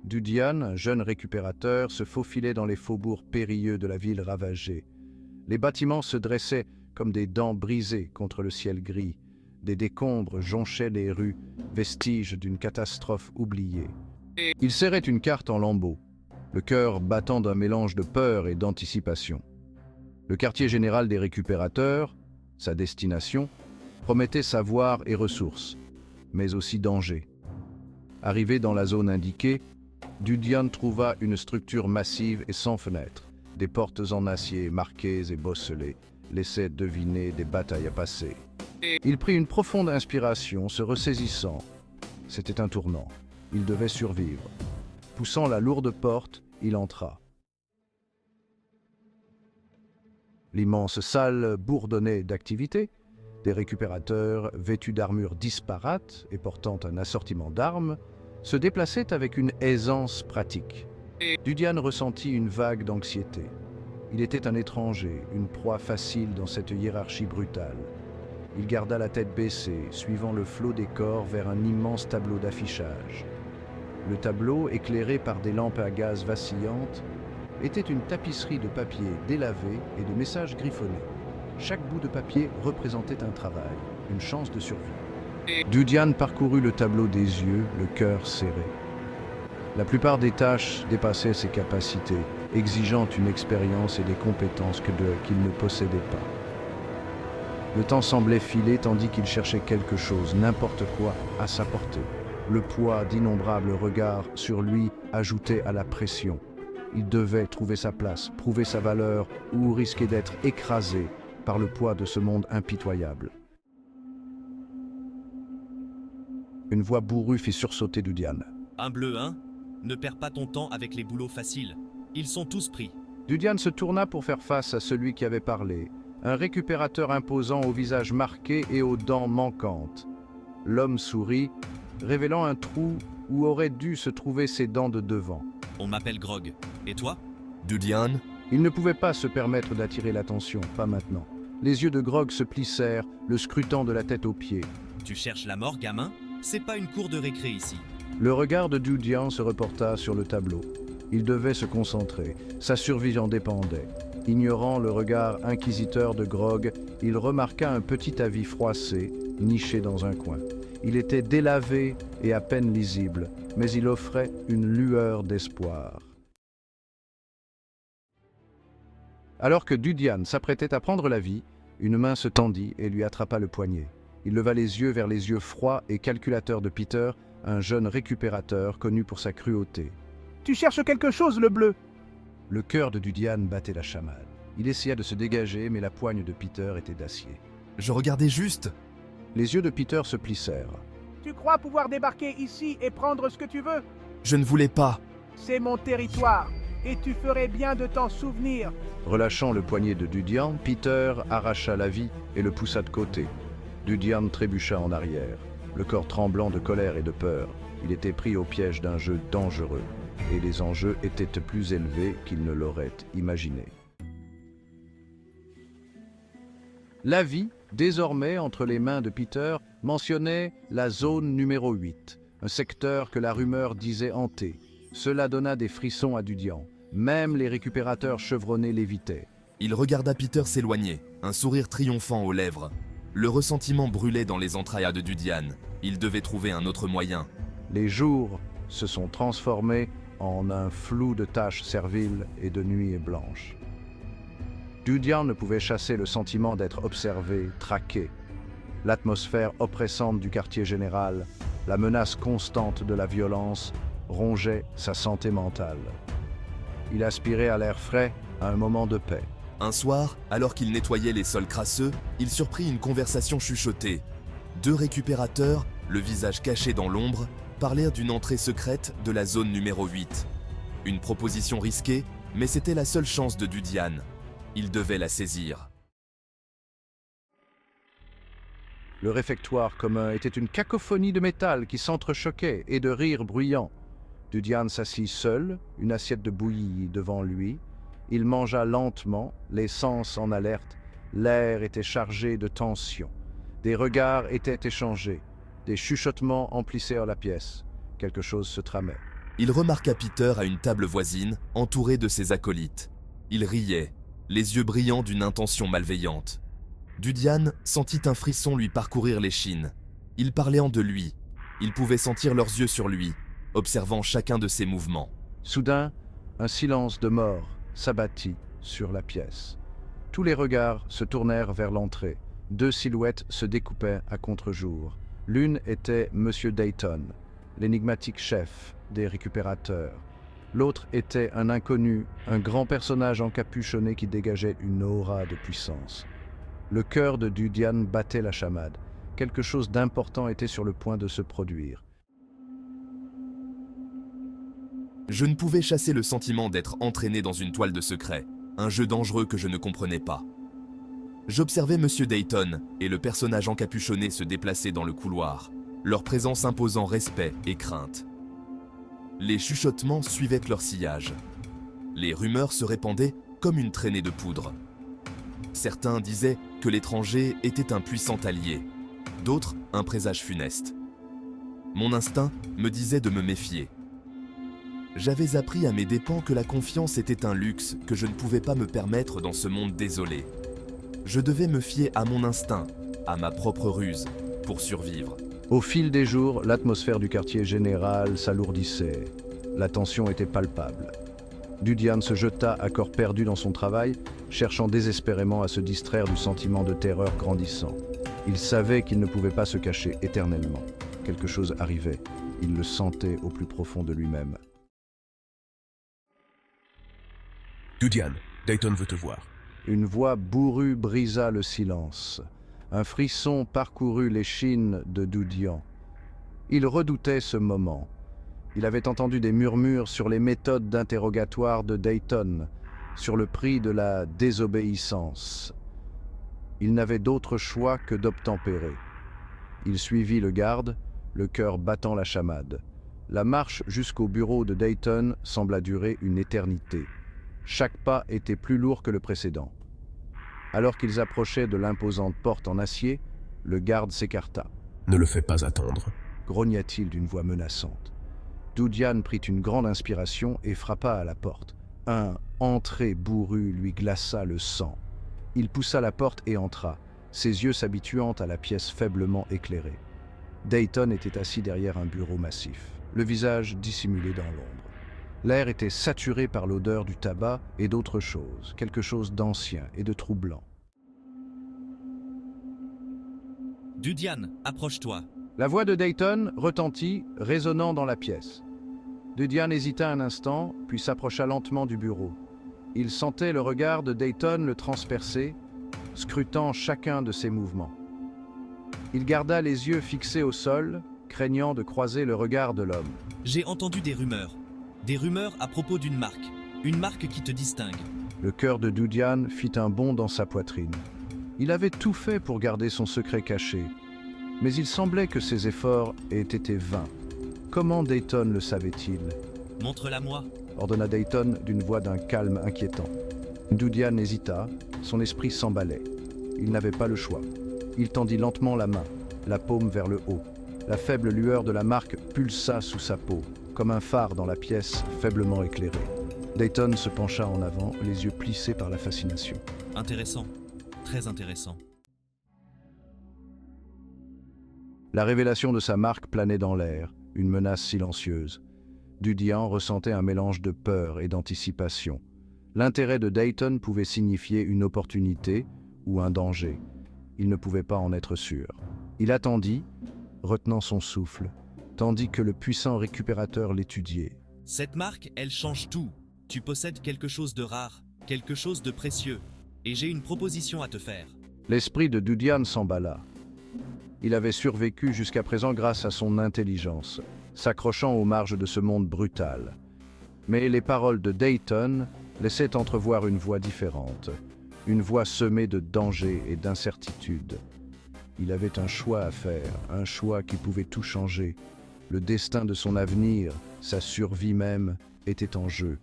Dudian, un jeune récupérateur, se faufilait dans les faubourgs périlleux de la ville ravagée. Les bâtiments se dressaient comme des dents brisées contre le ciel gris. Des décombres jonchaient les rues, vestiges d'une catastrophe oubliée. Il serrait une carte en lambeaux, le cœur battant d'un mélange de peur et d'anticipation. Le quartier général des récupérateurs, sa destination, promettait savoir et ressources, mais aussi danger. Arrivé dans la zone indiquée, Dudian trouva une structure massive et sans fenêtres. Des portes en acier marquées et bosselées laissaient deviner des batailles à passer. Il prit une profonde inspiration, se ressaisissant. C'était un tournant. Il devait survivre. Poussant la lourde porte, il entra. L'immense salle bourdonnait d'activité. Des récupérateurs, vêtus d'armures disparates et portant un assortiment d'armes, se déplaçaient avec une aisance pratique. Dudian ressentit une vague d'anxiété. Il était un étranger, une proie facile dans cette hiérarchie brutale. Il garda la tête baissée, suivant le flot des corps vers un immense tableau d'affichage. Le tableau, éclairé par des lampes à gaz vacillantes, était une tapisserie de papier délavé et de messages griffonnés. Chaque bout de papier représentait un travail, une chance de survie. Dudian parcourut le tableau des yeux, le cœur serré. La plupart des tâches dépassaient ses capacités, exigeant une expérience et des compétences qu'il ne possédait pas. Le temps semblait filer tandis qu'il cherchait quelque chose, n'importe quoi, à sa portée. Le poids d'innombrables regards sur lui ajoutait à la pression. Il devait trouver sa place, prouver sa valeur ou risquer d'être écrasé par le poids de ce monde impitoyable. Une voix bourrue fit sursauter Dudian. Un bleu, hein? Ne perds pas ton temps avec les boulots faciles. Ils sont tous pris. Dudian se tourna pour faire face à celui qui avait parlé, un récupérateur imposant au visage marqué et aux dents manquantes. L'homme sourit, révélant un trou où auraient dû se trouver ses dents de devant. On m'appelle Grog. Et toi? Dudian? Il ne pouvait pas se permettre d'attirer l'attention, pas maintenant. Les yeux de Grog se plissèrent, le scrutant de la tête aux pieds. Tu cherches la mort, gamin? C'est pas une cour de récré ici. Le regard de Dudian se reporta sur le tableau. Il devait se concentrer, sa survie en dépendait. Ignorant le regard inquisiteur de Grog, il remarqua un petit avis froissé, niché dans un coin. Il était délavé et à peine lisible, mais il offrait une lueur d'espoir. Alors que Dudian s'apprêtait à prendre la vie, une main se tendit et lui attrapa le poignet. Il leva les yeux vers les yeux froids et calculateurs de Peter, un jeune récupérateur connu pour sa cruauté. « Tu cherches quelque chose, le bleu ?» Le cœur de Dudian battait la chamade. Il essaya de se dégager, mais la poigne de Peter était d'acier. Je regardais juste. Les yeux de Peter se plissèrent. « Tu crois pouvoir débarquer ici et prendre ce que tu veux? Je ne voulais pas. C'est mon territoire, et tu ferais bien de t'en souvenir. » Relâchant le poignet de Dudian, Peter arracha la vie et le poussa de côté. Dudian trébucha en arrière, le corps tremblant de colère et de peur. Il était pris au piège d'un jeu dangereux, et les enjeux étaient plus élevés qu'il ne l'aurait imaginé. La vie, désormais entre les mains de Peter, mentionnait la zone numéro 8, un secteur que la rumeur disait hanté. Cela donna des frissons à Dudian. Même les récupérateurs chevronnés l'évitaient. Il regarda Peter s'éloigner, un sourire triomphant aux lèvres. Le ressentiment brûlait dans les entrailles de Dudian. Il devait trouver un autre moyen. Les jours se sont transformés en un flou de taches serviles et de nuits blanches. Dudian ne pouvait chasser le sentiment d'être observé, traqué. L'atmosphère oppressante du quartier général, la menace constante de la violence, rongeait sa santé mentale. Il aspirait à l'air frais, à un moment de paix. Un soir, alors qu'il nettoyait les sols crasseux, il surprit une conversation chuchotée. Deux récupérateurs, le visage caché dans l'ombre, parlèrent d'une entrée secrète de la zone numéro 8. Une proposition risquée, mais c'était la seule chance de Dudian. Il devait la saisir. Le réfectoire commun était une cacophonie de métal qui s'entrechoquait et de rires bruyants. Dudian s'assit seul, une assiette de bouillie devant lui. Il mangea lentement, les sens en alerte. L'air était chargé de tension. Des regards étaient échangés. Des chuchotements emplissèrent la pièce. Quelque chose se tramait. Il remarqua Peter à une table voisine, entouré de ses acolytes. Il riait, les yeux brillants d'une intention malveillante. Dudian sentit un frisson lui parcourir l'échine. Ils parlaient de lui. Il pouvait sentir leurs yeux sur lui, observant chacun de ses mouvements. Soudain, un silence de mort s'abattit sur la pièce. Tous les regards se tournèrent vers l'entrée. Deux silhouettes se découpaient à contre-jour. L'une était Monsieur Dayton, l'énigmatique chef des récupérateurs. L'autre était un inconnu, un grand personnage encapuchonné qui dégageait une aura de puissance. Le cœur de Dudian battait la chamade. Quelque chose d'important était sur le point de se produire. Je ne pouvais chasser le sentiment d'être entraîné dans une toile de secret, un jeu dangereux que je ne comprenais pas. J'observais Monsieur Dayton et le personnage encapuchonné se déplacer dans le couloir, leur présence imposant respect et crainte. Les chuchotements suivaient leur sillage. Les rumeurs se répandaient comme une traînée de poudre. Certains disaient que l'étranger était un puissant allié, d'autres un présage funeste. Mon instinct me disait de me méfier. J'avais appris à mes dépens que la confiance était un luxe que je ne pouvais pas me permettre dans ce monde désolé. Je devais me fier à mon instinct, à ma propre ruse, pour survivre. Au fil des jours, l'atmosphère du quartier général s'alourdissait. La tension était palpable. Dudian se jeta à corps perdu dans son travail, cherchant désespérément à se distraire du sentiment de terreur grandissant. Il savait qu'il ne pouvait pas se cacher éternellement. Quelque chose arrivait. Il le sentait au plus profond de lui-même. Dudian, Dayton veut te voir. Une voix bourrue brisa le silence. Un frisson parcourut l'échine de Dudian. Il redoutait ce moment. Il avait entendu des murmures sur les méthodes d'interrogatoire de Dayton, sur le prix de la désobéissance. Il n'avait d'autre choix que d'obtempérer. Il suivit le garde, le cœur battant la chamade. La marche jusqu'au bureau de Dayton sembla durer une éternité. Chaque pas était plus lourd que le précédent. Alors qu'ils approchaient de l'imposante porte en acier, le garde s'écarta. Ne le fais pas attendre. Grogna-t-il d'une voix menaçante. Dudian prit une grande inspiration et frappa à la porte. Un « entrée » bourru lui glaça le sang. Il poussa la porte et entra, ses yeux s'habituant à la pièce faiblement éclairée. Dayton était assis derrière un bureau massif, le visage dissimulé dans l'ombre. L'air était saturé par l'odeur du tabac et d'autres choses, quelque chose d'ancien et de troublant. Dudian, approche-toi. La voix de Dayton retentit, résonnant dans la pièce. Dudian hésita un instant, puis s'approcha lentement du bureau. Il sentait le regard de Dayton le transpercer, scrutant chacun de ses mouvements. Il garda les yeux fixés au sol, craignant de croiser le regard de l'homme. J'ai entendu des rumeurs. Des rumeurs à propos d'une marque qui te distingue. Le cœur de Dudian fit un bond dans sa poitrine. Il avait tout fait pour garder son secret caché, mais il semblait que ses efforts aient été vains. Comment Dayton le savait-il ? Montre-la-moi. Ordonna Dayton d'une voix d'un calme inquiétant. Dudian hésita, son esprit s'emballait. Il n'avait pas le choix. Il tendit lentement la main, la paume vers le haut. La faible lueur de la marque pulsa sous sa peau, comme un phare dans la pièce faiblement éclairée. Dayton se pencha en avant, les yeux plissés par la fascination. Intéressant. Très intéressant. La révélation de sa marque planait dans l'air, une menace silencieuse. Dudian ressentait un mélange de peur et d'anticipation. L'intérêt de Dayton pouvait signifier une opportunité ou un danger. Il ne pouvait pas en être sûr. Il attendit, retenant son souffle, tandis que le puissant récupérateur l'étudiait. Cette marque, elle change tout. Tu possèdes quelque chose de rare, quelque chose de précieux. Et j'ai une proposition à te faire. L'esprit de Dudian s'emballa. Il avait survécu jusqu'à présent grâce à son intelligence, s'accrochant aux marges de ce monde brutal. Mais les paroles de Dayton laissaient entrevoir une voie différente, une voie semée de dangers et d'incertitudes. Il avait un choix à faire, un choix qui pouvait tout changer. Le destin de son avenir, sa survie même, était en jeu.